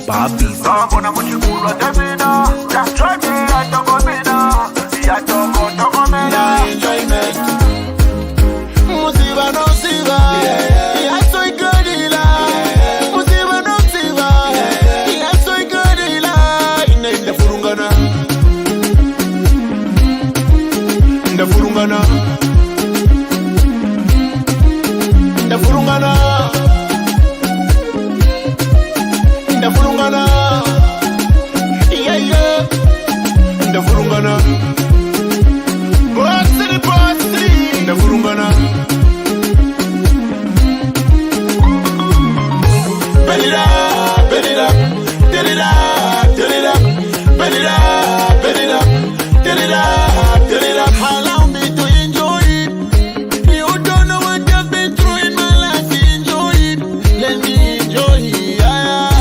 Papi. Bona muchikulo temina. Try me, I don't go mina. I don't go mina. Enjoyment. Musiba no siba. Ya soy gorila. Musiba no siba. Ya soy gorila. Inenda furungana. Inenda furungana. Inenda furungana. Inenda furungana. Yeah, yeah. Inenda furungana. Inenda furungana. Bend it up, bend it up, turn it up, turn it up, bend it up, bend it up, turn it up, turn it up. Allow me to enjoy it. You don't know what I've been through in my life. Enjoy it, let me enjoy it. Yeah.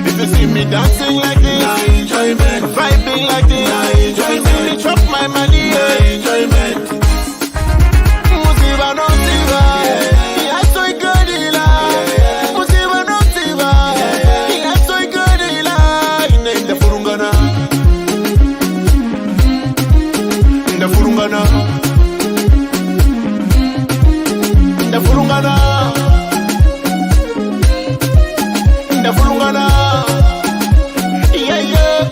If you see me dancing like this, enjoyment. Vibing like this, enjoyment. Chop my money, enjoyment. Musiba no siba, ya soy gorila. Musiba no siba, ya soy gorila. Inenda furungana. Inenda furungana. Inenda furungana. Inenda furungana. Yeah, yeah.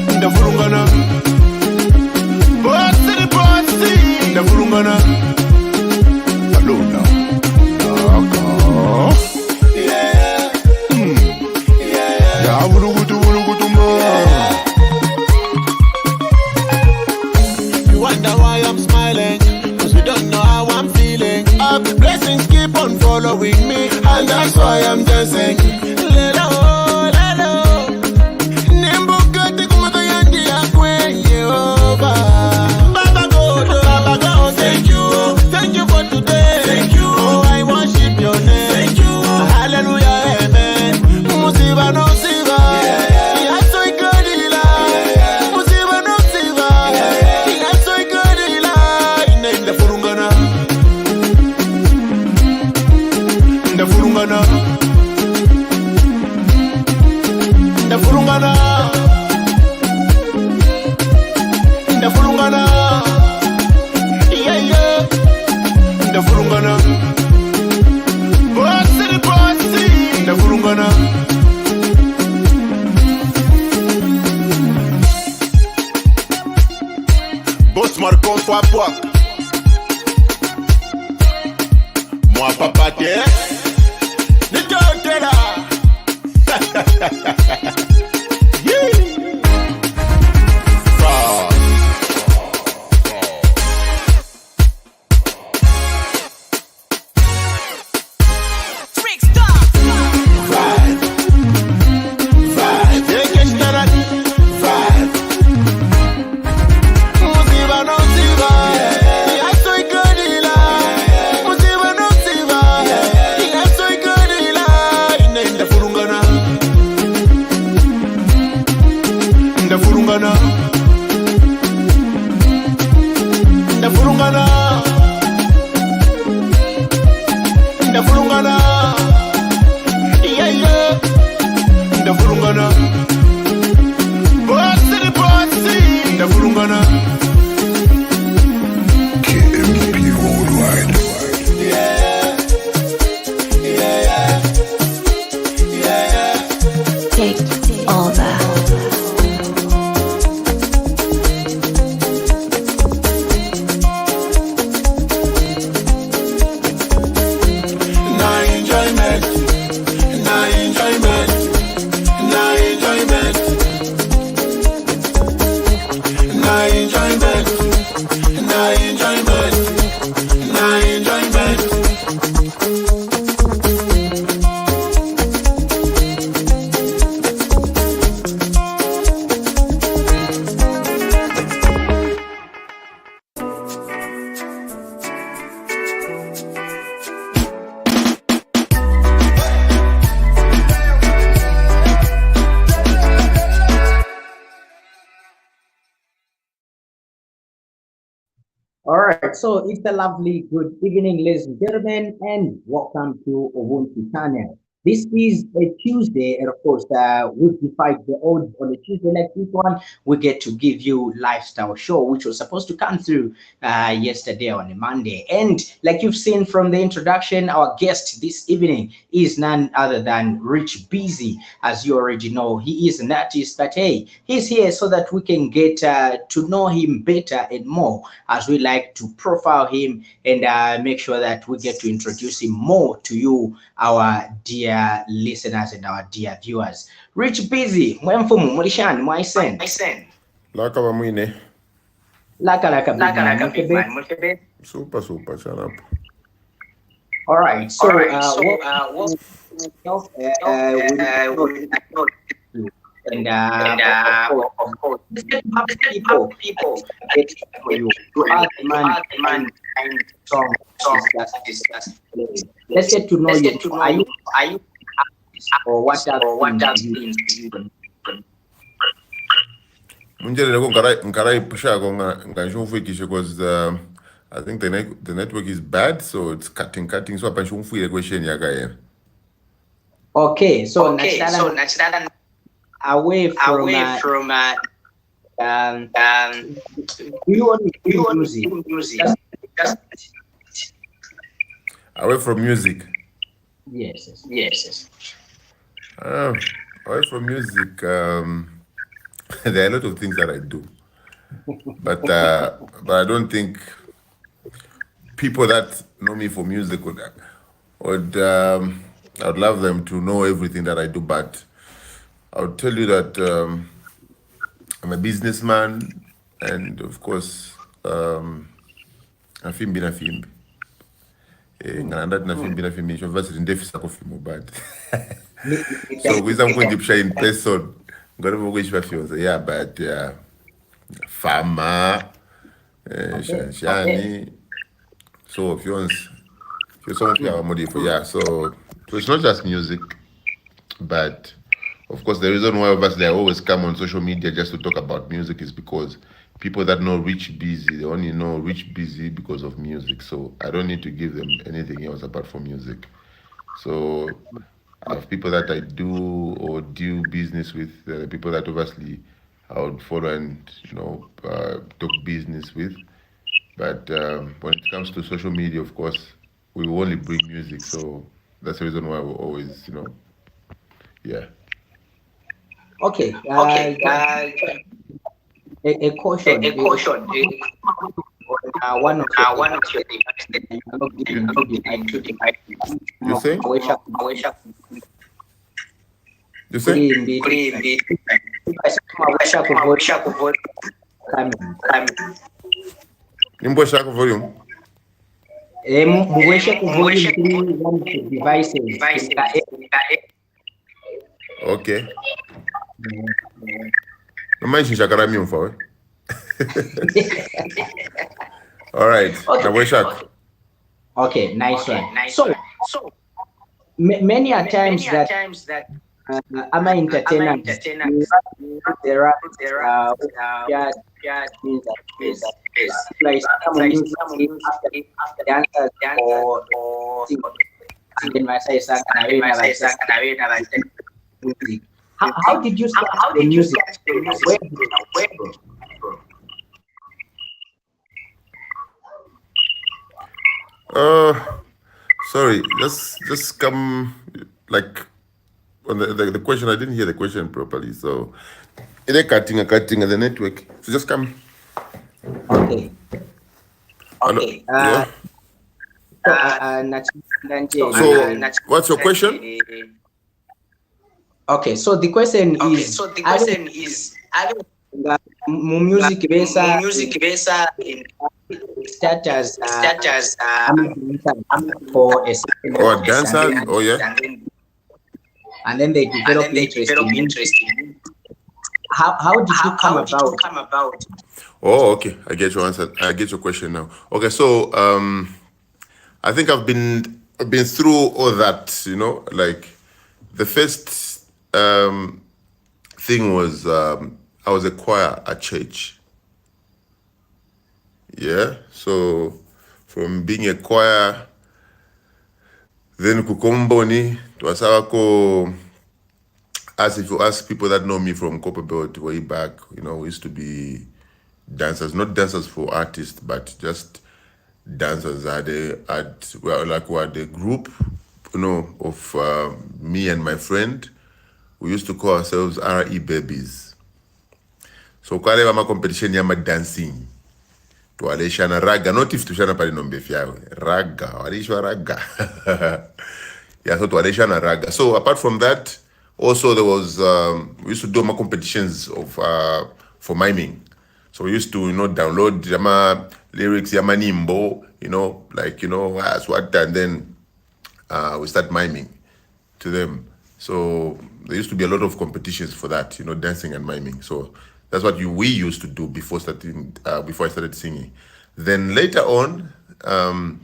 Inenda furungana. Bossy. Inenda furungana. Hello now. Yeah. Yeah. Ya vurugutu ma. You wonder why I'm smiling, cause you don't know how I'm feeling. The blessings keep on following me, and that's why I'm dancing. Lelo, lelo. Nimbukati kumata yandi ya kwenye over. Baba God, thank you for today. Thank you, oh I worship your name. Thank you, hallelujah, amen. Musiba no siba, ya soy gorila. Musiba no siba, ya soy gorila. Inenda furungana. Inenda furungana. Inenda furungana. Inenda furungana. Yeah, yeah. Inenda furungana. Bossy. Inenda furungana. Boss Marcon fois poids. Moi papa t'es. T'es là. All right, so it's a lovely good evening, ladies and gentlemen, and welcome to Ubuntu channel. This is a Tuesday, and of course, we defy the odds on a Tuesday like this one. We get to give you lifestyle show, which was supposed to come through yesterday on a Monday. And like you've seen from the introduction, our guest this evening is none other than Rich Bizzy. As you already know, he is an artist, but hey, he's here so that we can get to know him better and more as we like to profile him and make sure that we get to introduce him more to you, our dear listeners and our dear viewers. Rich Busy, mwemfumu, mulishani, mwaisen. Lakaba mwine. Laka big man, mukebe. Super, super, shut up. All right, so what we know you. And of course, let's get to have people get to know you. You are the man behind song discuss. Let's get to know you. Are you or what have been you? Munjere leko ngarai pusha ko nganshumfuikishe because I think the network is bad, so it's cutting. So apa nshumfuile question yaka. Okay, so naturally away from do you only do music? Away from music. Yes. Away from music, there are a lot of things that I do, but I don't think people that know me for music would I'd love them to know everything that I do, but I would tell you that I'm a businessman, and of course, afimbi na fimbi. Ngandati na fimbi nisho vasi ndefisa ko fimo bad. So with some kind of in person, ngore mo kwisha fionza. Yeah, but fama, shanshani. So fionza, some of your modify. Yeah, so it's not just music, but of course, the reason why obviously I always come on social media just to talk about music is because people that know Rich Busy, they only know Rich Busy because of music. So I don't need to give them anything else apart from music. So I have people that I do or do business with, people that obviously I would follow and talk business with. But when it comes to social media, of course, we will only bring music. So that's the reason why we always, yeah. Okay. A caution. One of your You say? You say? Nimbo shako volume. Muweshe kuvolume through one of the devices. Okay. No mind shakara mi mfawe. All right. Okay. Now shak. Okay, nice one. So many a times that I'm entertainers, there are just like some music after dancers or sing. And then I say something, music. How did you start the music? Sorry. Just come like on the question. I didn't hear the question properly. So they're cutting the network. So just come. Okay. Hello? Yeah. So what's your question? Okay, so the question is music besa status for a certain Or dancers? Oh yeah. and then they develop interest in how did you come about? Oh, okay. I get your answer. I get your question now. Okay, so I think I've been through all that. Like the first thing was I was a choir at church. Yeah. So from being a choir, then kukomboni, twasawako. As if you ask people that know me from Copper Belt way back, we used to be dancers, not dancers for artists, but just dancers. We had a group, of me and my friend. We used to call ourselves RE Babies. So kwale wama competition yama dancing. Tuwaleshana raga, not if tushana pali nombe fiyawe. Raga, walishwa raga. Yeah, so tuwaleshana raga. So apart from that, also there was, we used to do more competitions for miming. So we used to, download yama lyrics, yama nimbo, as what, and then we start miming to them. So there used to be a lot of competitions for that, dancing and miming. So that's what we used to do before I started singing. Then later on, I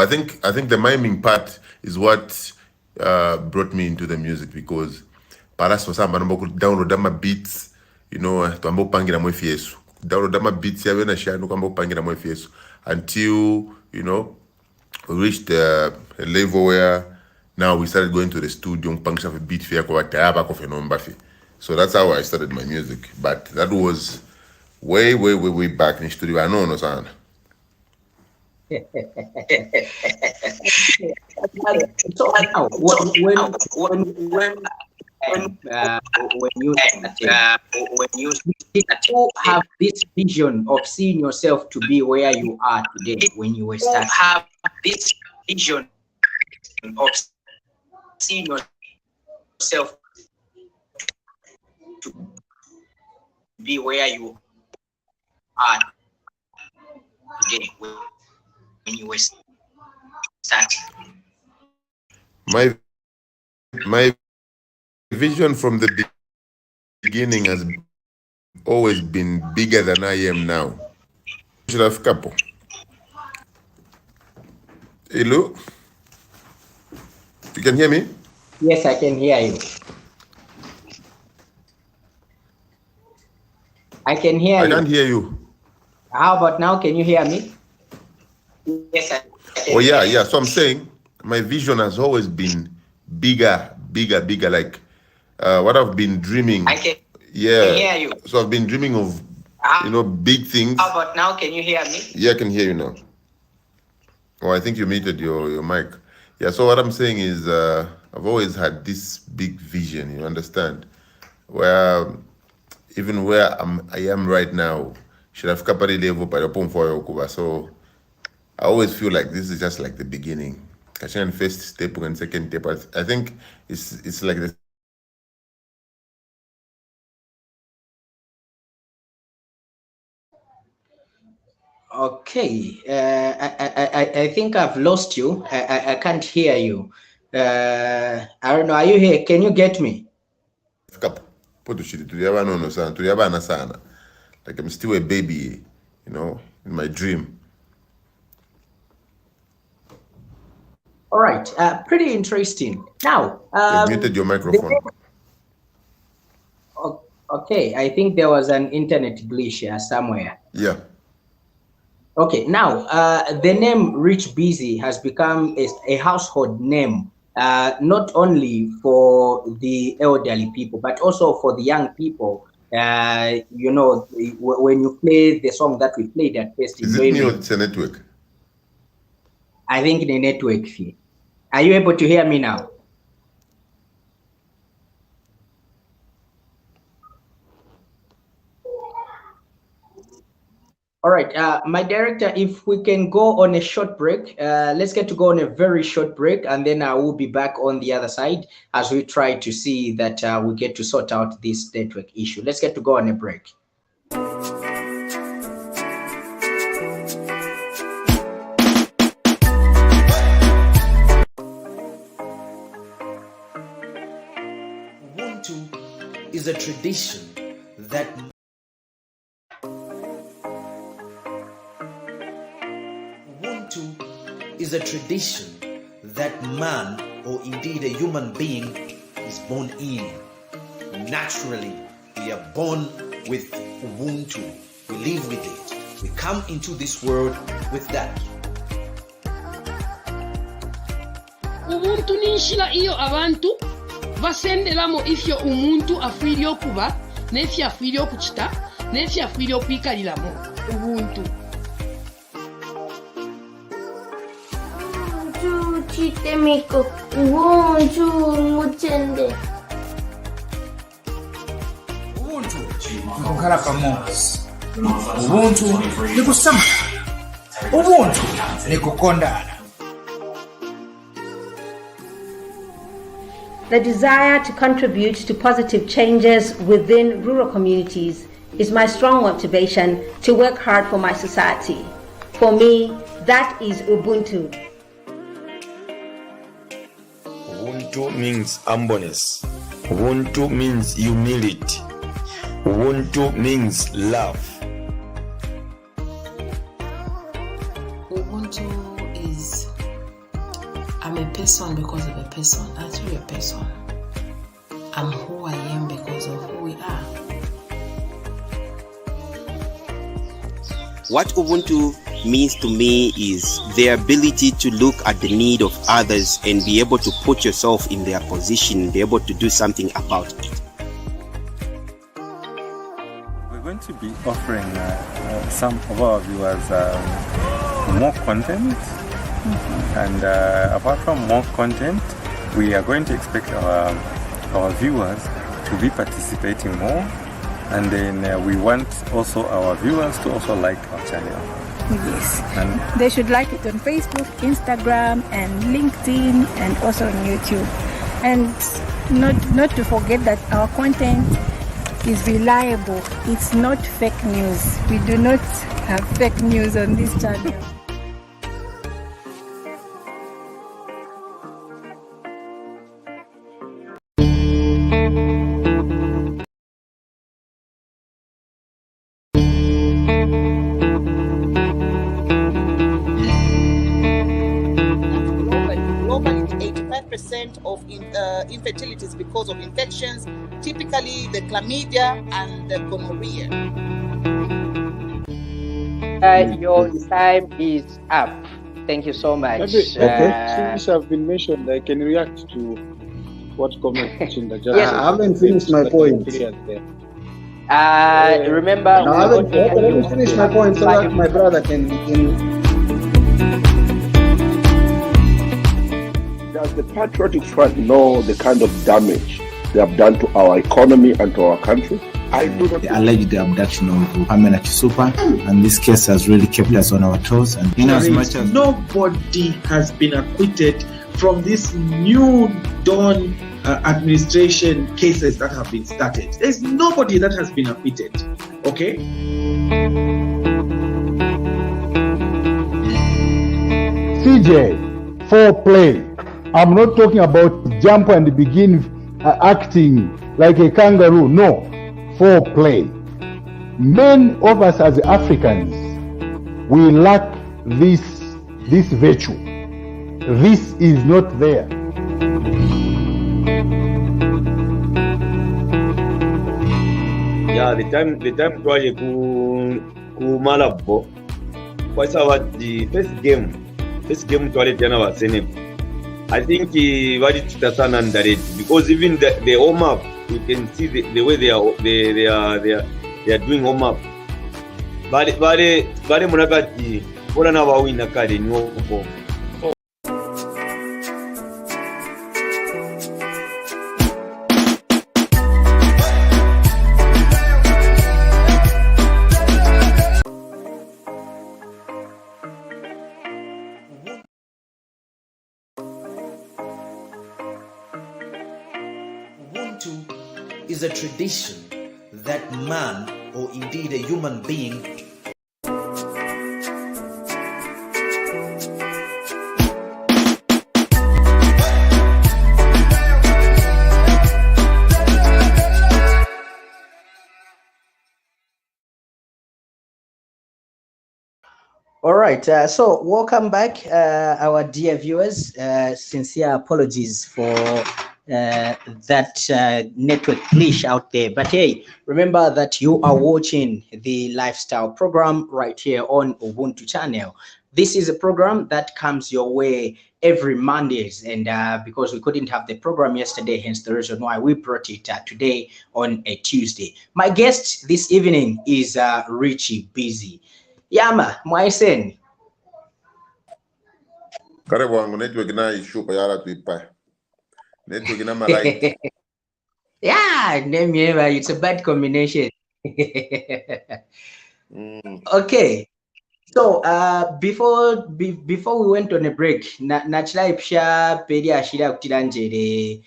think the miming part is what brought me into the music, because paras for some download my beats, tuambo pangira mwe fiesu. Download my beats ya wena shanu kwambo pangira mwe fiesu until we reached a level where now we started going to the studio pangisha for beat fair kwa tayaba kwa fenomba fi. So that's how I started my music. But that was way back in studio. I know no sana. So now, when you have this vision of seeing yourself to be where you are today when you were starting, have this vision of seeing yourself to be where you are today when you were starting? My vision from the beginning has always been bigger than I am now. Should have couple. Hello? You can hear me? Yes, I can hear you. I can hear you. I can't hear you. How about now? Can you hear me? Yes, I can. Oh yeah. So I'm saying my vision has always been bigger. Like what I've been dreaming. I can hear you. So I've been dreaming of big things. How about now? Can you hear me? Yeah, I can hear you now. Oh, I think you muted your mic. Yeah, so what I'm saying is I've always had this big vision, you understand? Where even where I am right now, should have capacity level by the point for Okuba. So I always feel like this is just like the beginning. Kashan first step and second step. I think it's like the Okay, I think I've lost you. I can't hear you. I don't know. Are you here? Can you get me? Like I'm still a baby, in my dream. All right, pretty interesting. Now, you muted your microphone. Okay, I think there was an internet glitch somewhere. Yeah. Okay, now the name Rich Bizzy has become a household name, not only for the elderly people, but also for the young people. When you play the song that we played at first, is it me or it's a network? I think the network fee. Are you able to hear me now? All right, my director, if we can go on a short break, let's get to go on a very short break, and then I will be back on the other side as we try to see that we get to sort out this network issue. Let's get to go on a break. Ubuntu is a tradition that is a tradition that man, or indeed a human being, is born in. Naturally, we are born with Ubuntu. We live with it. We come into this world with that. Ubuntu ninshila iyo abantu basenderamo ifyo umuntu afwiri okuba n'efyo afwiri okukita n'efyo afwiri okwikaliramu ubuntu. Ubuntu chitemiko, ubuntu mutende. Ubuntu nikukhala pamodzi. Ubuntu nikusamala. Ubuntu nikukondana. The desire to contribute to positive changes within rural communities is my strong motivation to work hard for my society. For me, that is Ubuntu. Ubuntu means humbleness. Ubuntu means humility. Ubuntu means love. Ubuntu is I'm a person because of a person. That's really a person. I'm who I am because of who we are. What Ubuntu means to me is the ability to look at the need of others and be able to put yourself in their position, be able to do something about it. We're going to be offering some of our viewers more content. And apart from more content, we are going to expect our viewers to be participating more. And then we want also our viewers to also like our channel. Yes. And they should like it on Facebook, Instagram, and LinkedIn, and also on YouTube. And not to forget that our content is reliable. It's not fake news. We do not have fake news on this channel. Of infertility is because of infections, typically the chlamydia and the gonorrhea. Your time is up. Thank you so much. Okay, since I've been mentioned, I can react to what comment in the just. Yes, I haven't finished my point. Remember, no, let me finish my point so that my brother can. Does the Patriotic Front know the kind of damage they have done to our economy and to our country? I do not. The alleged abduction of Pamela Chisupa, and this case has really kept us on our toes. And in as much as nobody has been acquitted from this new dawn administration cases that have been started. There's nobody that has been acquitted. Okay. CJ, foreplay. I'm not talking about jump and begin acting like a kangaroo. No, foreplay. Many of us as Africans, we lack this virtue. This is not there. Yeah, the time twaje ku Malabo. What's the first game twale tena wa Senegal. I think very Titasan underrated because even the home up, you can see the way they are doing home up. Bare munagati ora na wawina kale ni woko. Ubuntu is a tradition that man, or indeed a human being, All right, so welcome back, our dear viewers. Sincere apologies for network glitch out there. But hey, remember that you are watching the lifestyle program right here on Ubuntu channel. This is a program that comes your way every Mondays, and because we couldn't have the program yesterday, hence the reason why we brought it today on a Tuesday. My guest this evening is Richie Bizzy. Yama, Mwaisen. Karibu wangu network na ishupa yala tuipa. Network na malaiti. Yeah, name it's a bad combination. Okay. So before we went on a break, nachila pedi ashira kutilanjere.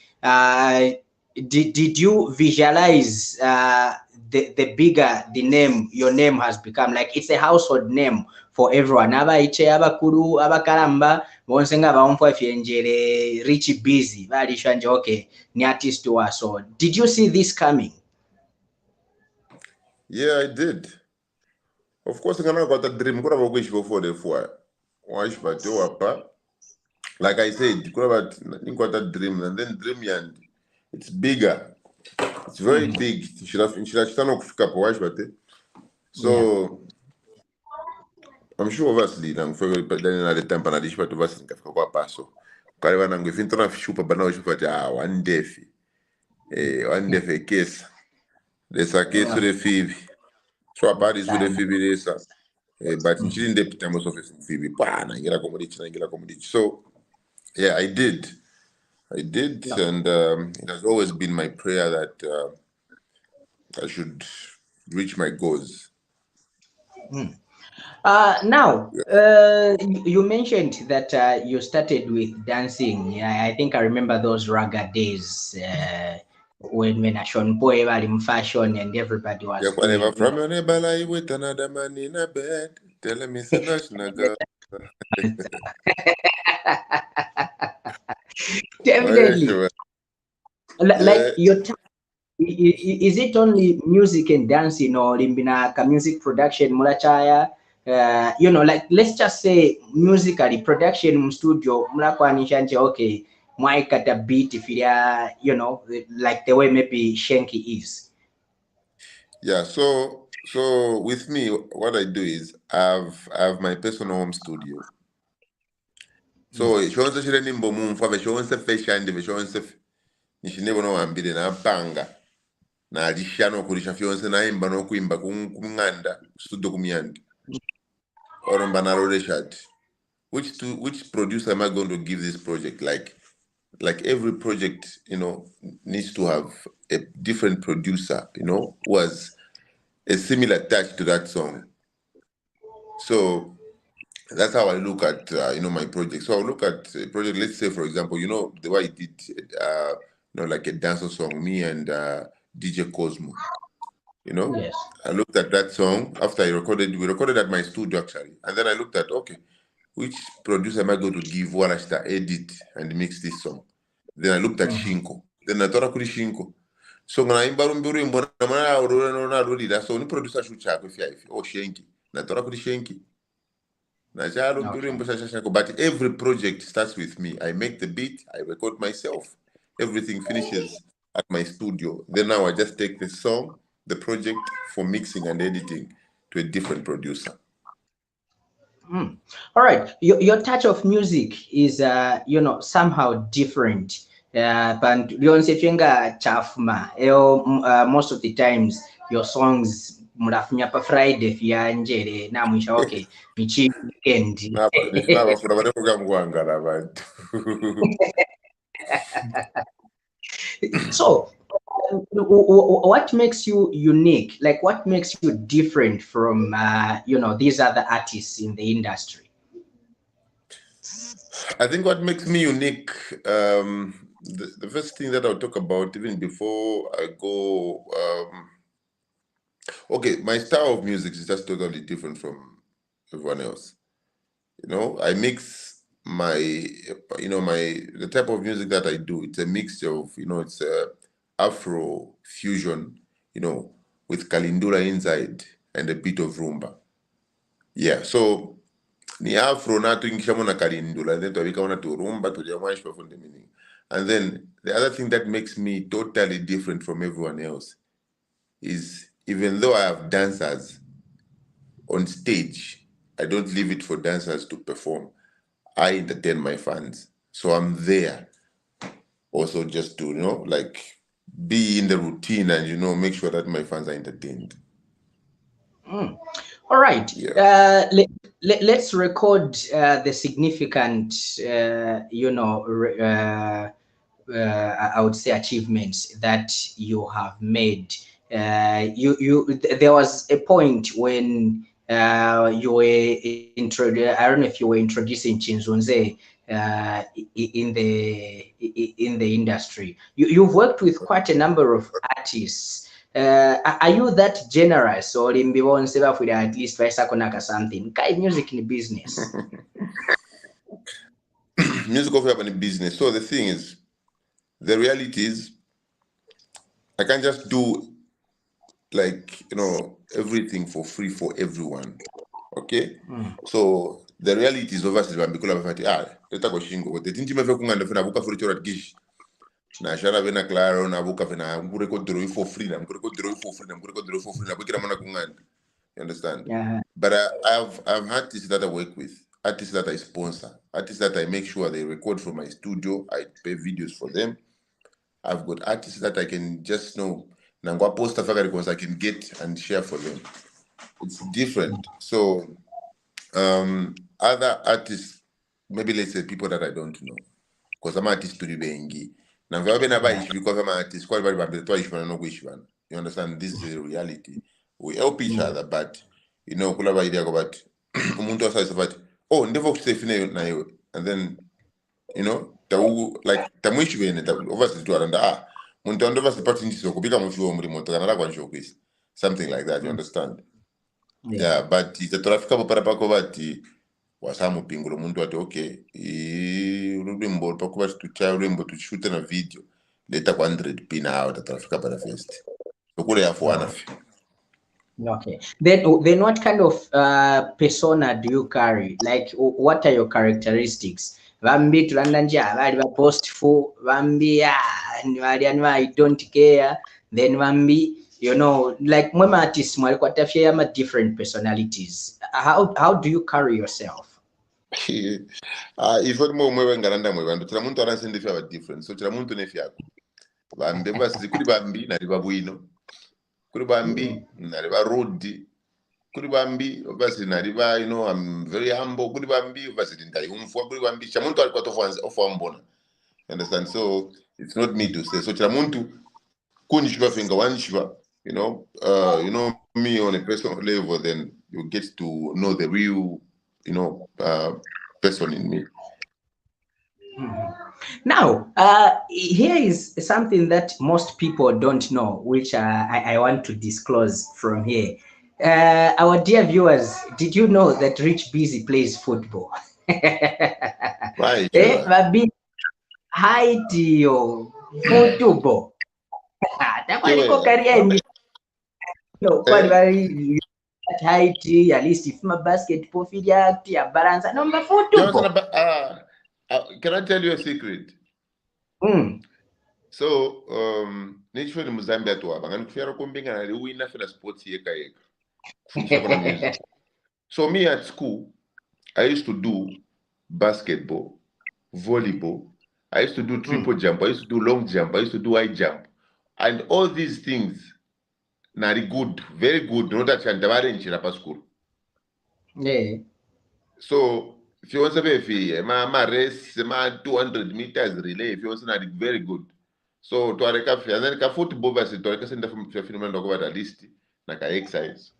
Did you visualize the bigger the name your name has become? Like it's a household name for everyone. Aba iche abakuru abakalamba bonse nga bawumfa fyenjere Richie Bizzy bali shanje okay ni artist wa. So did you see this coming? Yeah, I did. Of course, I'm gonna got a dream. Could have wish before the four. Watch, but you up. Like I said, could have got a dream, and then dream and it's bigger. It's very big. You should have watch, but so I'm sure obviously, I'm very but then at the time, and I dish but obviously kafika paso. Kariwa nangu ifinto na shupa bana shupa one day one day case. There's a case with the Phoebe. So about this with the Phoebe this. But in Chile, they put most of it in Phoebe. So, yeah, I did, and it has always been my prayer that I should reach my goals. Now, you mentioned that you started with dancing. Yeah, I think I remember those raga days when Ashon Boy was in fashion and everybody was Yeah, whatever from your neighbor lie with another man in a bed, tell me it's a national girl. Definitely. Like your is it only music and dancing or limbina music production mulachaya? Like let's just say musically production studio mulakwanishanje okay, Mike at a beat if like the way maybe Shenki is. Yeah, so with me, what I do is I have my personal home studio. So shonse shire nimbo mumfa shonse fashion de shonse nishinebo no ambire na panga na alishano kulisha fyonse na imba no kuimba kumnganda studio kumyandi or mbanaro Richard. Which producer am I going to give this project? Like every project, needs to have a different producer, who has a similar touch to that song. So that's how I look at my project. So I look at a project. Let's say, for example, the way I did like a dancer song, me and DJ Cosmo. Yes. I looked at that song after we recorded at my studio actually, and then I looked at which producer am I going to give Warashta edit and mix this song? Then I looked at Shinko. Then I thought I could Shinko. So when I imbarumburu na so ni producer shuchako if Shenki. Na thought I could Shenki. But every project starts with me. I make the beat, I record myself. Everything finishes at my studio. Then now I just take the song, the project for mixing and editing to a different producer. All right, your touch of music is somehow different. But most of the times your songs murafunya pa Friday fya njere na mwisha okay michi weekend. So what makes you unique? Like what makes you different from these other artists in the industry? I think what makes me unique, the first thing that I'll talk about even before I go, okay, my style of music is just totally different from everyone else. I mix the type of music that I do. It's a mixture of, it's a Afro fusion, with Kalindula inside and a bit of rumba. Yeah, so ni Afro na tuingisha mona Kalindula, then tuwika mona tu rumba, tuliamaish pafunde meaning. And then the other thing that makes me totally different from everyone else is even though I have dancers on stage, I don't leave it for dancers to perform. I entertain my fans. So I'm there also just to, like be in the routine and, make sure that my fans are entertained. All right. Yeah. Let's record the significant, I would say achievements that you have made. There was a point when you were I don't know if you were introducing Chinzunze in the industry. You've worked with quite a number of artists. Are you that generous, or in Bibon for at least Vaisakonaka something? Kai music in business. Music of in business. So the thing is, the reality is, I can't just do like everything for free for everyone. Okay? So the reality is obviously leta koshingo but tinti mefe kunganda fena buka for chorat gish na shara vena claro na buka fena ngure ko draw for free na ngure ko draw for free na ngure ko draw for free na bukira mana kunganda. You understand? Yeah. But I've artists that I work with, artists that I sponsor, artists that I make sure they record from my studio, I pay videos for them. I've got artists that I can just Nangwa post because I can get and share for them. It's different. So other artists, maybe let's say people that I don't know, because I'm artist to the bengi. Now because I'm artist, you understand? This is the reality. We help each other, but kulaba idea about umuntu asa about never say na yo, and then like tamuishi bene obviously to aranda muntu ando basi part ndiso kubika mushuo muri moto kana kwa showcase something like that, you understand? Yeah, but itatofika popara pako bati wasamu pingulo muntu ati okay urumbo pakuba tucha urumbo tushute na video leta kwa 100 pina out tatafika para first ukule yafuana. Okay. Then what kind of persona do you carry? Like, what are your characteristics? Vambi tulandanja bali ba postful, vambi I don't care. Then vambi, like mwema artists mwalikuwa tafia ma different personalities. How do you carry yourself? If mo mwewe ngaranda mwewe ndo tira muntu aransende fya different. So tira muntu ne fyako. Vambi basi kuri vambi na riba bwino. Kuri bambi nariba rude, kuri bambi obviously nariba I'm very humble, kuri bambi obviously ndai umfwa, kuri bambi chamuntu alikuwa tofu ambona. Understand? So it's not me to say. So chamuntu kunishwa finger one shiva, me on a personal level, then you get to know the real person in me. Now, here is something that most people don't know, which I want to disclose from here. Our dear viewers, did you know that Rich Bizzy plays football? Right. Haitio football. Haiti, at least if my basketball figure, balance number football. Can I tell you a secret? So, nichwe ni Mzambia tu hapa. Ngani kufia kumbinga na liwina fina sports yeka. Music. So me at school, I used to do basketball, volleyball. I used to do triple jump. I used to do long jump. I used to do high jump. And all these things, nari good, very good. Not that chantabare in Chirapa school. Yeah. So, if you want to be my race, my 200 meters relay, if you want to be very good. So, to areka fi, and then ka football basi to areka senda from phenomenon dogo at least na ka exercise.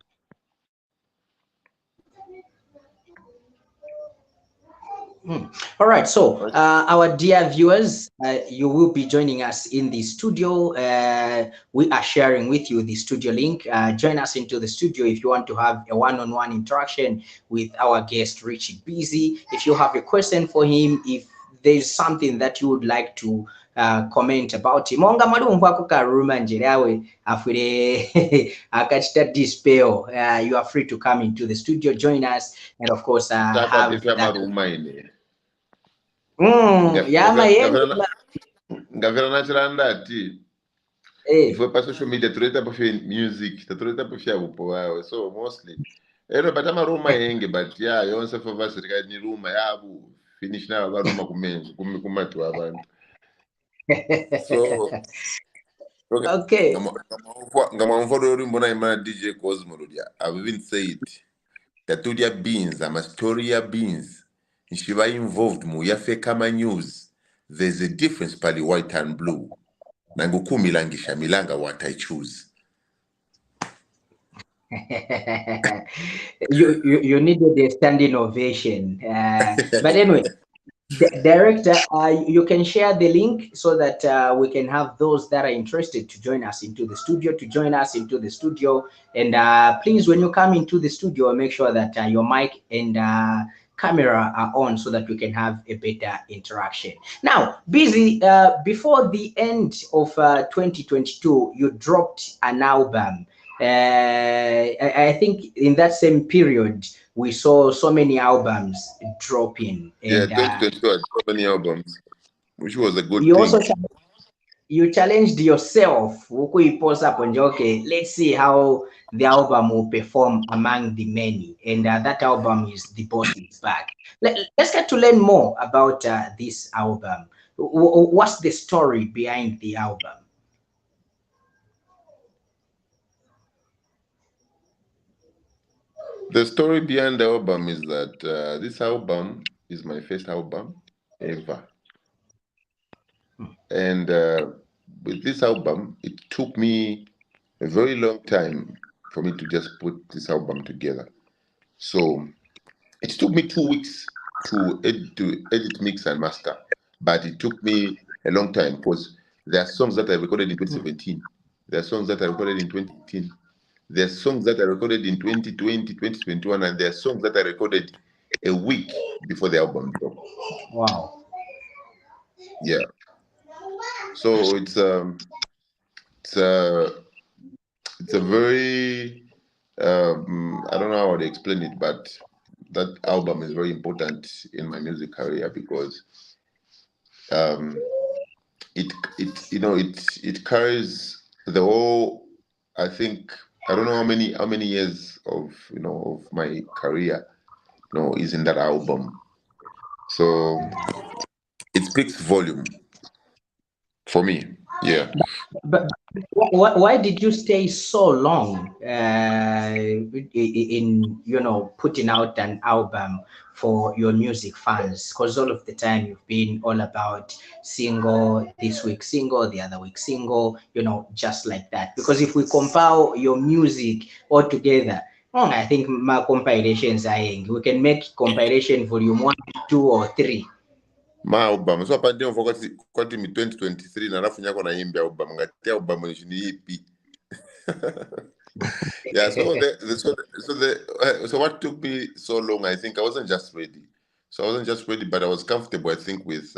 All right, so our dear viewers, you will be joining us in the studio. We are sharing with you the studio link. Join us into the studio if you want to have a one-on-one interaction with our guest, Richie Bizzy. If you have a question for him, if there's something that you would like to comment about him, onga malumbu akukaruma njerawe afure akachita dispel. You are free to come into the studio, join us, and of course have that. ngavera nachiranda ati ifwe pasocial media tonoita pafia music tatoreta pafia upo wawe so mostly ero bata maruma yenge but yeah yonse favas rikani ruma yabu finish na varuma kumenzi kumatu abantu so okay ngamamva rori mbona imana DJ Cosmo rodia I've even said tatudia beans amastoria beans nchiva involved mu yafe kama news there's a difference pali white and blue nangukumilangisha milanga what I choose. you needed a standing ovation. But anyway, director, you can share the link so that we can have those that are interested to join us into the studio. And please, when you come into the studio, make sure that your mic and camera are on so that we can have a better interaction. Now, Bizzy, before the end of 2022, you dropped an album. I think in that same period, we saw so many albums dropping. And, yeah, 2022 had so many albums, which was a good you thing. also you challenged yourself. Okay, let's see how the album will perform among the many. And that album is The Boss Is Back. Let's get to learn more about this album. What's the story behind the album? The story behind the album is that this album is my first album ever. And with this album, it took me a very long time for me to just put this album together. So it took me 2 weeks to edit, mix, and master. But it took me a long time because there are songs that I recorded in 2017. There are songs that I recorded in 2018. There are songs that I recorded in 2020, 2021, and there are songs that I recorded a week before the album dropped. Wow. Yeah. So it's a very I don't know how to explain it, but that album is very important in my music career because it carries the whole, I think, I don't know how many years of of my career is in that album. So it speaks volume for me. Yeah. But why did you stay so long in putting out an album for your music fans? Because all of the time you've been all about single, this week single, the other week single, just like that. Because if we compile your music all together, I think my compilations are we can make compilation volume 1, 2, or 3. My album so apande kwati mi 2023 narafunya kona imbe album ngati album ni EP. Yeah, so what took me so long, I think I wasn't just ready. So I wasn't just ready, but I was comfortable, I think, with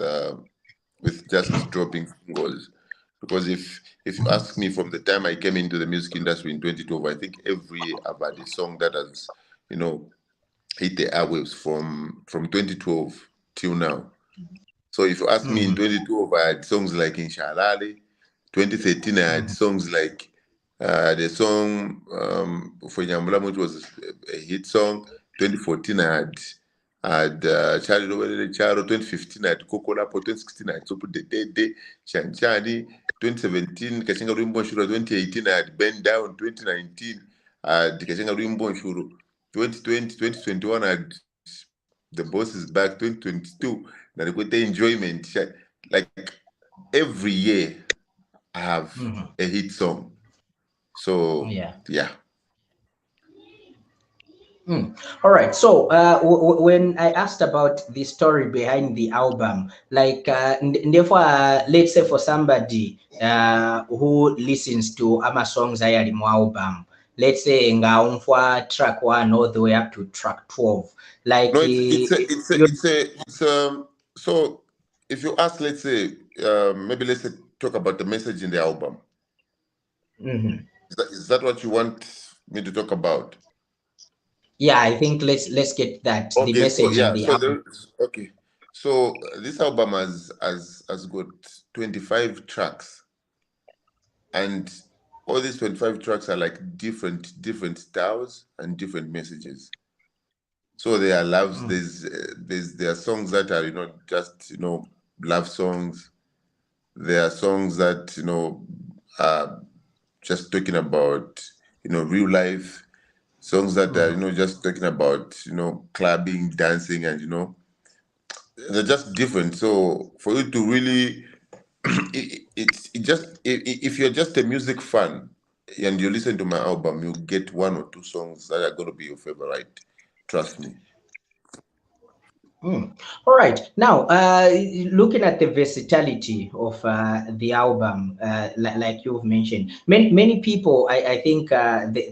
just dropping singles. Because if you ask me, from the time I came into the music industry in 2012, I think every year I've had a song that has hit the airwaves from 2012 till now. So if you ask me, in 2012 I had songs like Inshallah. 2013 I had songs like the song for Nyambula, which was a hit song. 2014 I had Charlie Robert Charo. 2015 I had Coco Lapo. 2016 I had Sopu Dede Chanchani. 2017 Kashinga Rimbo Shuro. 2018 I had Bend Down. 2019 I had Kashinga Rimbo Shuro. 2020 2021 I had The Boss Is Back. 2022 now the enjoyment. Like every year I have a hit song. So yeah. All right. So when I asked about the story behind the album, like therefore, let's say for somebody who listens to ama songs ayalimu album, let's say ngaumfwa track 1 all the way up to track 12, like no, it's so if you ask, let's say maybe let's say talk about the message in the album. Is that what you want me to talk about? Yeah, I think let's get that. Okay, the message so yeah, in the so album. okay, so this album has got 25 tracks, and all these 25 tracks are like different styles and different messages. So there are loves. There are songs that are just love songs. There are songs that are just talking about real life. Songs that are just talking about clubbing, dancing, and they're just different. So for you to really it just if you're just a music fan and you listen to my album, you get one or two songs that are going to be your favorite. Trust me. All right. Now, looking at the versatility of the album, like you've mentioned, many people, I think,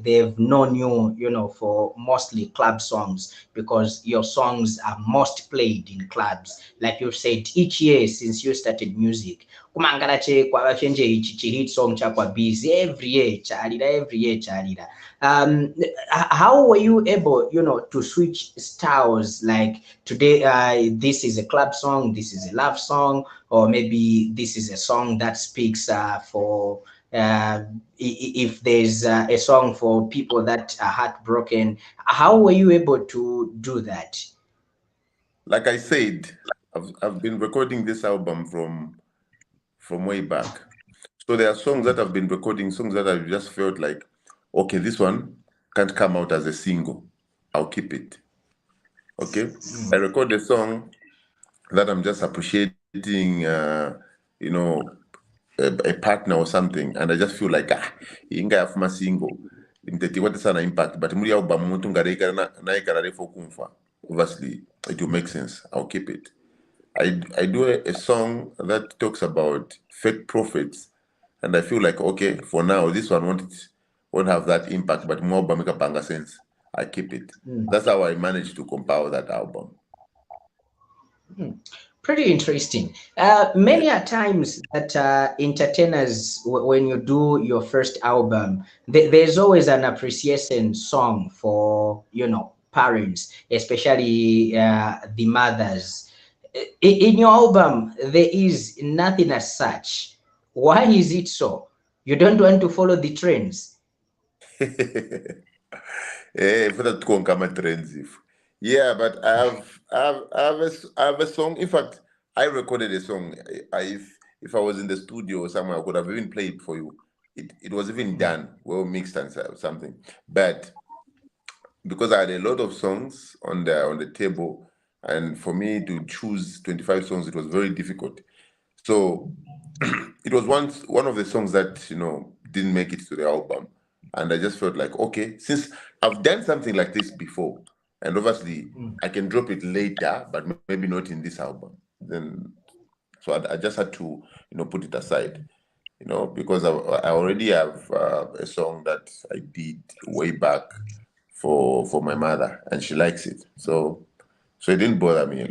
they've known you, for mostly club songs because your songs are most played in clubs. Like you've said, each year since you started music, kumangala chenje ichi hit song chakwa Bizzy every year, charira. How were you able, to switch styles? Like today, this is a club song, this is a love song, or maybe this is a song that speaks for if there's a song for people that are heartbroken. How were you able to do that? Like I said, I've been recording this album from way back. So there are songs that I've been recording, songs that I've just felt like, okay, this one can't come out as a single. I'll keep it. Okay. I record a song that I'm just appreciating, a partner or something, and I just feel like inga yafuma single imteti what sana impact, but muri album muntu ngareika na ikarare for kumfa. Obviously, it will make sense. I'll keep it. I do a song that talks about fake prophets, and I feel like okay, for now this one won't have that impact, but more bamika panga sense. I keep it. That's how I managed to compile that album. Pretty interesting. Many a times that entertainers, when you do your first album, there's always an appreciation song for parents, especially the mothers. In your album, there is nothing as such. Why is it so? You don't want to follow the trends. For that to come trends if. Yeah, but I have a song. In fact, I recorded a song. If I was in the studio somewhere, I could have even played for you. It was even done, well mixed and something. But because I had a lot of songs on the table, and for me to choose 25 songs, it was very difficult. So it was one of the songs that didn't make it to the album, and I just felt like, okay, since I've done something like this before, and obviously I can drop it later, but maybe not in this album. Then, so I just had to put it aside, because I already have a song that I did way back for my mother, and she likes it, so it didn't bother me.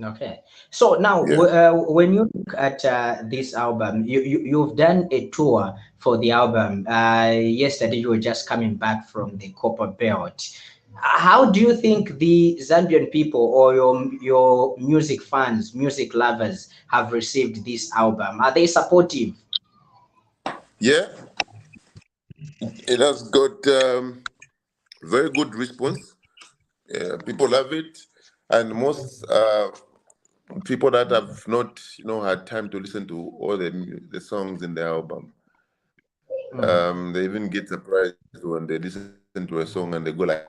Okay. So now, Yeah. when you look at this album, you've done a tour for the album. Yesterday, you were just coming back from the Copper Belt. How do you think the Zambian people or your music fans, music lovers, have received this album? Are they supportive? Yeah, it has got very good response. People love it, and most people that have not had time to listen to all the songs in the album, they even get surprised when they listen to a song and they go like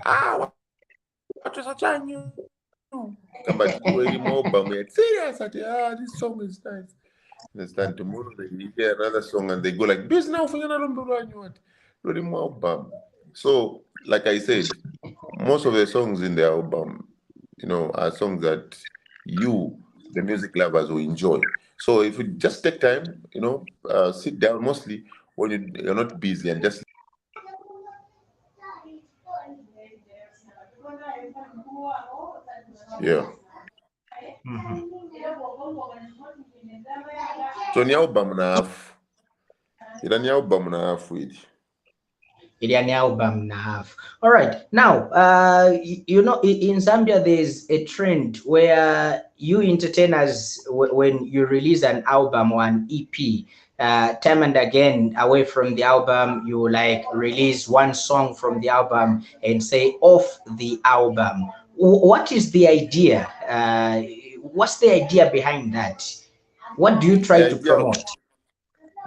what was a new? But you were more album yet. Serious? This song is nice. Understand? Tomorrow they hear another song and they go like, "This now for what? Album." So, like I said, most of the songs in the album, are songs that you, the music lovers, will enjoy. So, if you just take time, sit down, mostly when you're not busy, and just yeah. So, ni album na half. Ila ni album na half with. Iliani album and a half. All right. Now, you know, in Zambia, there's a trend where you entertainers, when you release an album or an EP, time and again, away from the album, you like release one song from the album and say off the album. What is the idea? What's the idea behind that? What do you try The to idea, promote?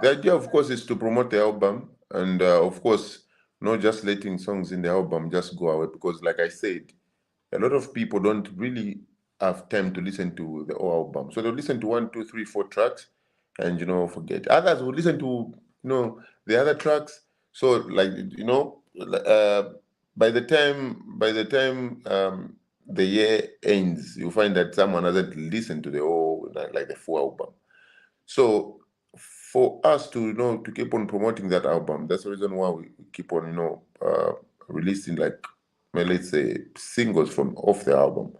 the idea, of course, is to promote the album, and of course, not just letting songs in the album just go away. Because, like I said, a lot of people don't really have time to listen to the whole album, so they'll listen to 1, 2, 3, 4 tracks, and forget. Others will listen to the other tracks. So, like by the time the year ends, you find that someone hasn't listened to the whole like the full album. So for us to to keep on promoting that album, that's the reason why we keep on releasing, like, well, let's say, singles from off the album.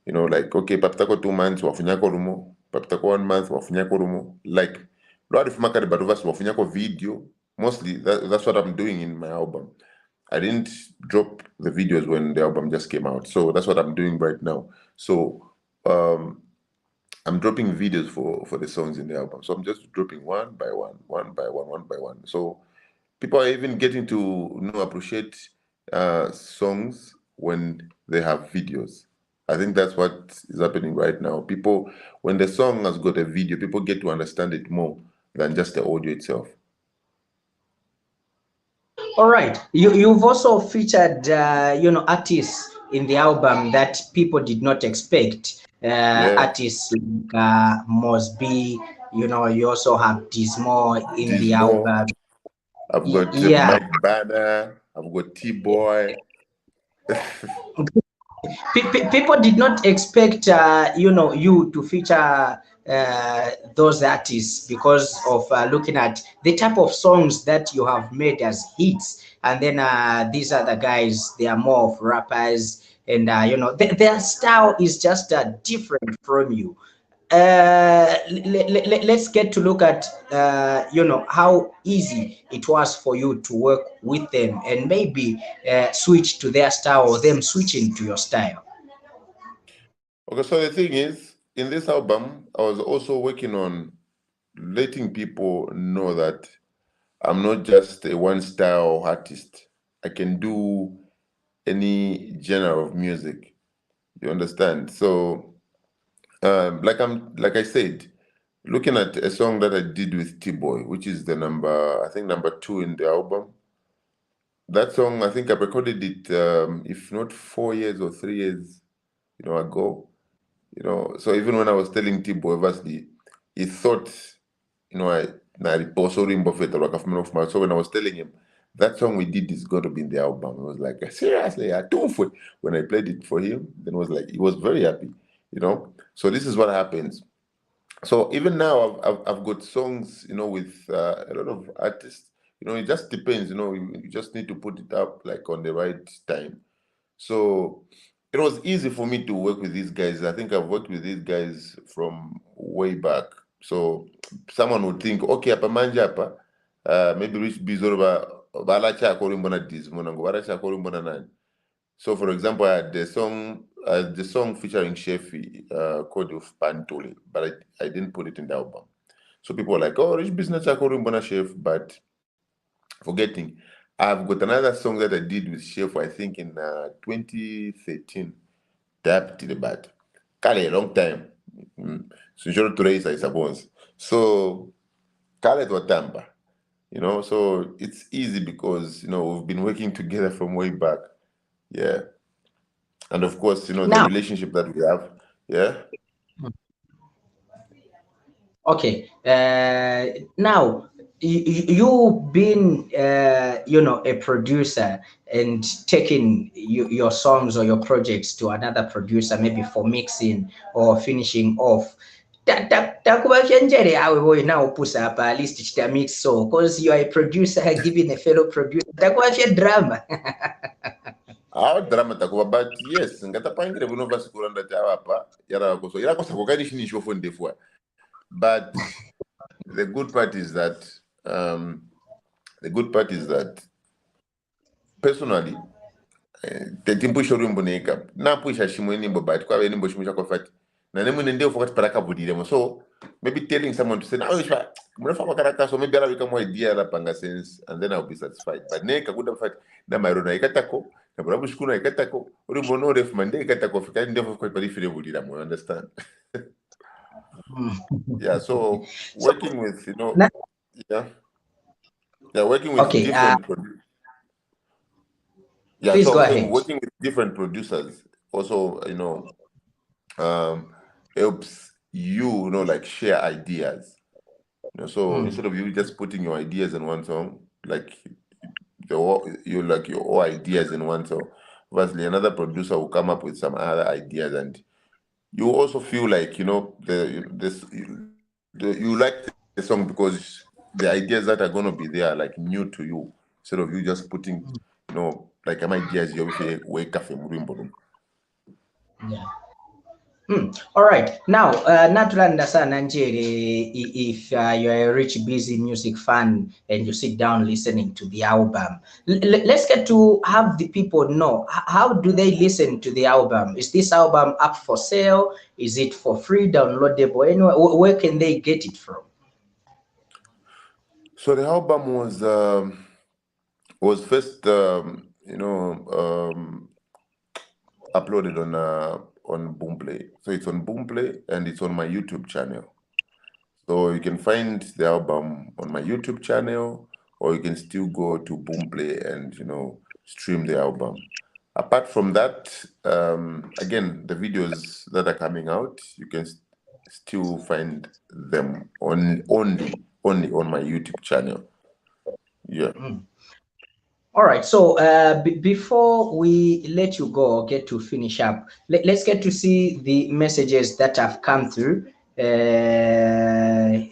Like, okay, papitako 2 months wafunyako rumo, papitako 1 month wafunyako rumo. Like, Lord, if makari batuvasi wafunyako video. Mostly that's what I'm doing in my album. I didn't drop the videos when the album just came out, so that's what I'm doing right now. So I'm dropping videos for the songs in the album. So I'm just dropping one by one, one by one, one by one. So people are even getting to appreciate songs when they have videos. I think that's what is happening right now. People, when the song has got a video, people get to understand it more than just the audio itself. All right. You've also featured artists in the album that people did not expect. Artists like Mosby. You also have Dismo in the Dismo. album. I've got Mike Banner. I've got T-Boy. People did not expect you to feature those artists because of looking at the type of songs that you have made as hits, and then these other guys, they are more of rappers, and their style is just different from you. Let's get to look at how easy it was for you to work with them, and maybe switch to their style or them switching to your style. Okay, so the thing is, in this album, I was also working on letting people know that I'm not just a one-style artist. I can do any genre of music. You understand? So, like I said, looking at a song that I did with T-Boy, which is I think number 2 in the album. That song, I think I recorded it, if not 4 years or 3 years, ago. So even when I was telling T-Boy, obviously, he thought, so when I was telling him that song we did is going to be in the album, I was like, seriously, I don't. When I played it for him, then he was very happy, So this is what happens. So even now, I've got songs, with a lot of artists. It just depends. You just need to put it up like on the right time. So it was easy for me to work with these guys. I think I've worked with these guys from way back. So someone would think, okay, apa manja apa, maybe Rich Bizorba, balacha akorimbona Dismonango, balacha akorimbona nani. So for example, I had the song featuring Shefi called of Pantoli, but I didn't put it in the album. So people were like, oh, Rich Business akorimbona Chef, but forgetting. I've got another song that I did with Chef, I think in 2013. Tap to the bat. Kale, a long time. So to race, I suppose. So Kale to Tamba. So it's easy because we've been working together from way back. Yeah. And of course, the relationship that we have. Yeah. Okay. Now you've been a producer and taking your songs or your projects to another producer, maybe for mixing or finishing off. Takubakya njere awe boy now push up at least chita mix, so because you are a producer giving a fellow producer takubakya drama. Drama takuba, but yes, ngatapangire buno vasikuranda tawapa yara koso yara kosa kokani shini shofo ndefwa. But the good part is that personally, tetimpuisha urwimbo neka napuisha shimwe nimbo but kwave nimbo shimwe chakofati na nemwe ndio fokati parakabudire so maybe telling someone to say now ishwa munafamba karaka so maybe alavika mo idea la panga sense and then I'll be satisfied but neka kuda fati na mairona ikatako na burabu shikuna ikatako urwimbo no ref mande ikatako fika ndio fokati parifire budira mo understand. Yeah, so working with working with Okay, different please so go I'm saying ahead. working with different producers also, helps you, like share ideas. So instead of you just putting your ideas in one song, like your ideas in one song, obviously another producer will come up with some other ideas, and you also feel like you like the song because the ideas that are going to be there are like new to you, instead of you just putting like my ideas you wake up from Yeah. All right. Now, natulanda sana Njere, if you're a rich, busy music fan and you sit down listening to the album, let's get to have the people know, how do they listen to the album? Is this album up for sale? Is it for free, downloadable? Anyway, where can they get it from? So the album was first, uploaded on Boomplay. So it's on Boomplay and it's on my YouTube channel. So you can find the album on my YouTube channel, or you can still go to Boomplay and stream the album. Apart from that, again, the videos that are coming out, you can still find them only on my YouTube channel. Yeah. All right. So before we let you go, get to finish up, let's get to see the messages that have come through. And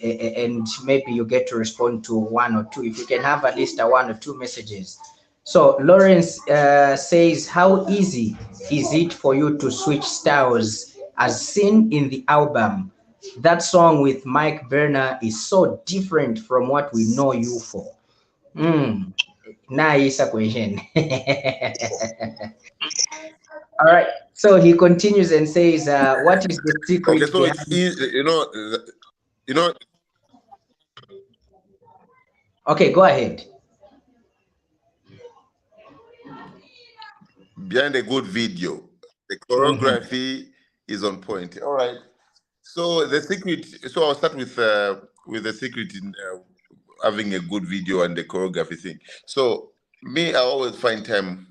maybe you get to respond to one or two. If you can have at least one or two messages. So Lawrence says, how easy is it for you to switch styles as seen in the album? That song with Mike Berner is so different from what we know you for. Nice question. All right. So he continues and says, what is the secret Okay, so behind... it's easy, Okay, go ahead. Behind a good video, the choreography is on point. All right. So the secret. So I'll start with the secret in having a good video and the choreography thing. So me, I always find time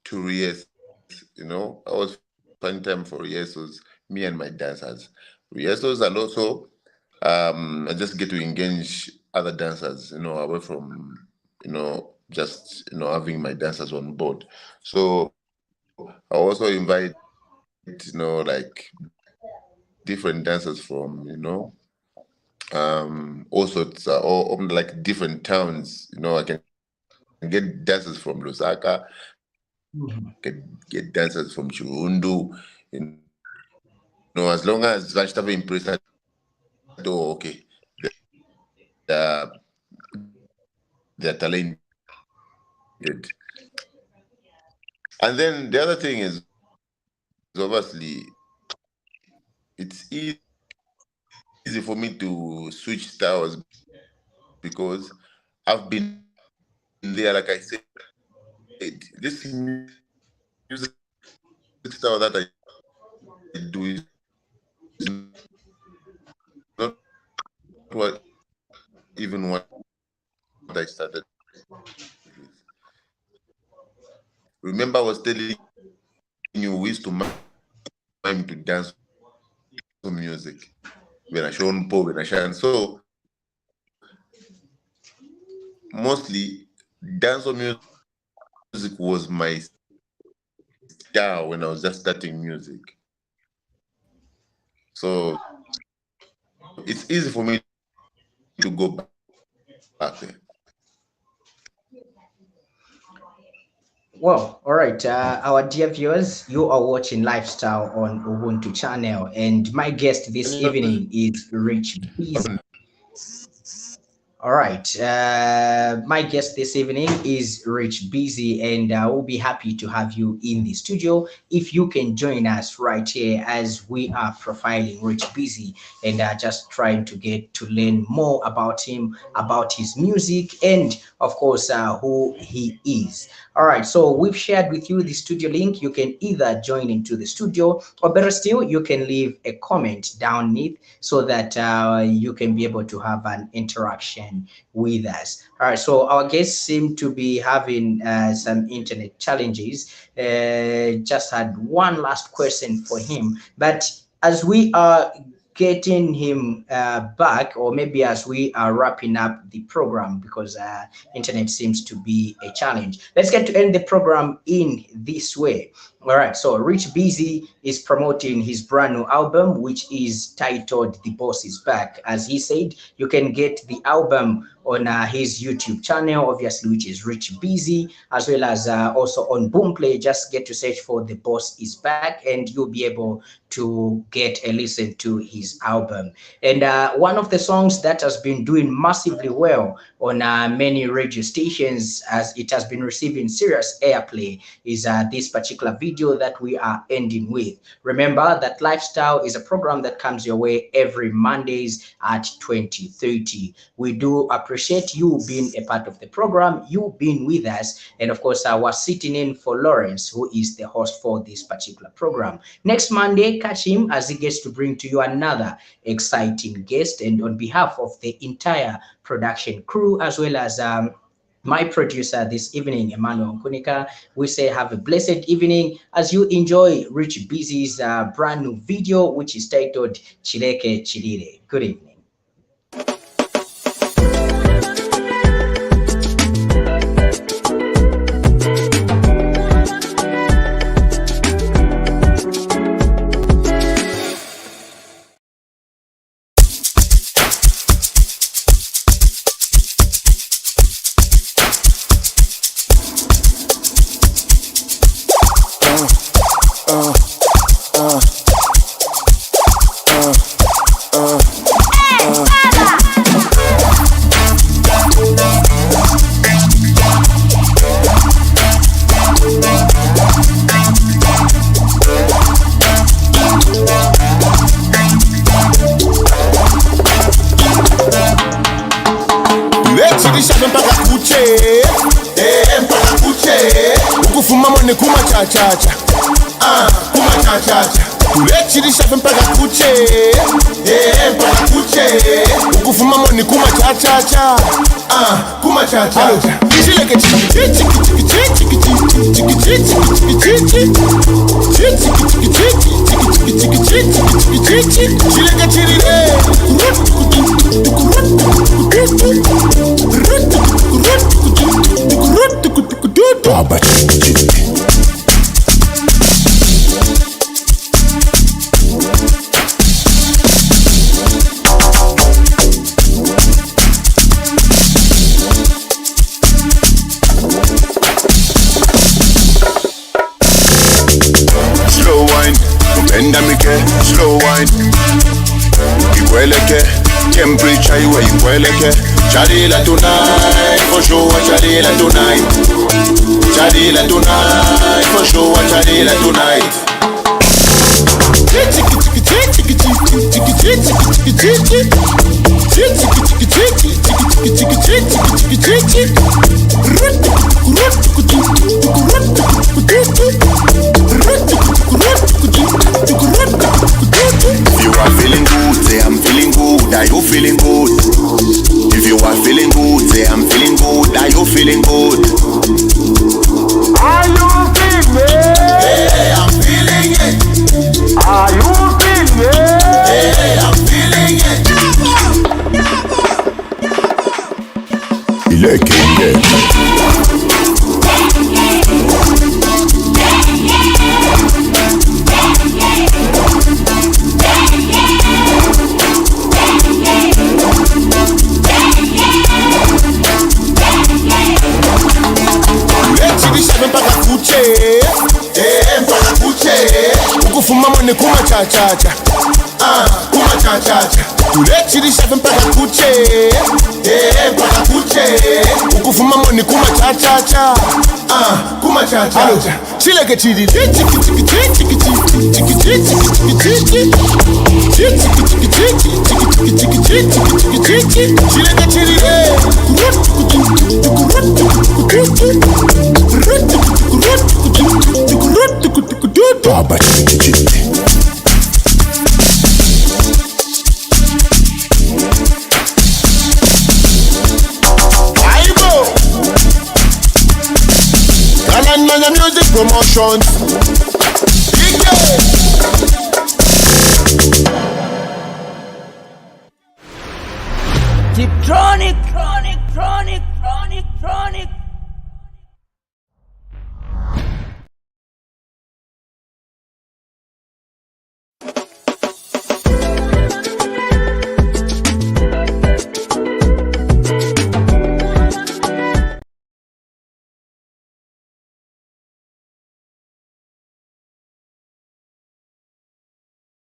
to rehearse. I always find time for rehearsals. Me and my dancers rehearsals, and also I just get to engage other dancers. Away from just having my dancers on board. So I also invite like different dancers from all sorts or like different towns. I can get dancers from Lusaka, get dancers from Chirundu, as long as Vashtav impressed, okay, they're talented. And then the other thing is, obviously, it's easy for me to switch styles because I've been there, like I said, this music style that I do is not what I started with. Remember, I was telling you we used to mime to dance to music when I show on when I shine. So mostly dance music was my style when I was just starting music. So it's easy for me to go back there. Well, all right, our dear viewers, you are watching Lifestyle on Ubuntu channel, and my guest this evening is Rich Bizzy. All right. My guest this evening is Rich Bizzy, and we'll be happy to have you in the studio. If you can join us right here as we are profiling Rich Bizzy and just trying to get to learn more about him, about his music, and of course, who he is. All right. So we've shared with you the studio link. You can either join into the studio, or better still, you can leave a comment down beneath so that you can be able to have an interaction with us. All right, so our guests seem to be having some internet challenges. Just had one last question for him, but as we are getting him back, or maybe as we are wrapping up the program, because internet seems to be a challenge, let's get to end the program in this way. All right, so Rich Bizzy is promoting his brand new album, which is titled The Boss Is Back. As he said, you can get the album on his YouTube channel, obviously, which is Rich Bizzy, as well as also on Boomplay. Just get to search for The Boss Is Back, and you'll be able to get a listen to his album. And one of the songs that has been doing massively well on many radio stations, as it has been receiving serious airplay, is this particular video that we are ending with. Remember that Lifestyle is a program that comes your way every Mondays at 20:30. We do appreciate you being a part of the program, you being with us, and of course, we're sitting in for Lawrence, who is the host for this particular program. Next Monday, catch him as he gets to bring to you another exciting guest. And on behalf of the entire production crew, as well as my producer this evening, Emmanuel Kunika, we say have a blessed evening as you enjoy Rich Bizzy's brand new video, which is titled Chileke Chilire. Good evening. Chacha, kuma chacha, kulechirisha mpaka kuche, mpaka kuche, ukufuma moni kuma chacha, kuma chacha, chileke chiki chiki chiki chiki chiki chiki chiki chiki chileke chirire, Baba slow wine, ikweleke, temperature iwe ikweleke. Chalila tonight, for sure, chalila tonight. Chalila tonight, for sure, chalila tonight. If you are feeling good, say I'm feeling good. Are you feeling good? If you are feeling good, say I'm feeling good. Are you feeling good? Are you feeling it? Yeah, I'm feeling it. Are you feeling it? Yeah, I'm feeling it. Mpaka kuche, ukufuma mone kuma chacha, Kuma cha cha cha. Kulechiri chef mpaka kuche. Mpaka kuche. Ukufuma moni kuma cha cha cha. Kuma cha cha cha. Chileke chiri. Chiki chiki chiki chiki chiki chiki chiki chiki chiki. Chileke chiri. Baba Music promotions.